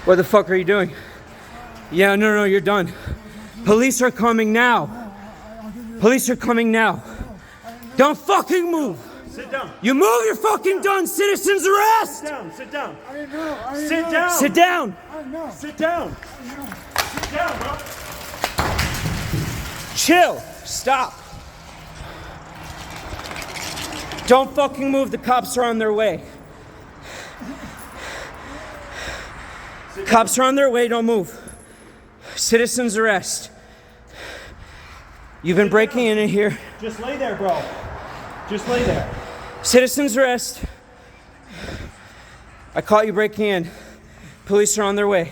What the fuck are you doing? Yeah, no, you're done. Police are coming now. Police are coming now. Don't fucking move. Sit down. You move, you're fucking done. Citizens arrest. Sit down. Sit down. Sit down. Sit down. Sit down. Sit down, bro. Chill. Stop. Don't fucking move. The cops are on their way. Cops are on their way. Don't move. Citizens arrest. You've been breaking in here. Just lay there, bro. Just lay there. Citizens arrest. I caught you breaking in. Police are on their way.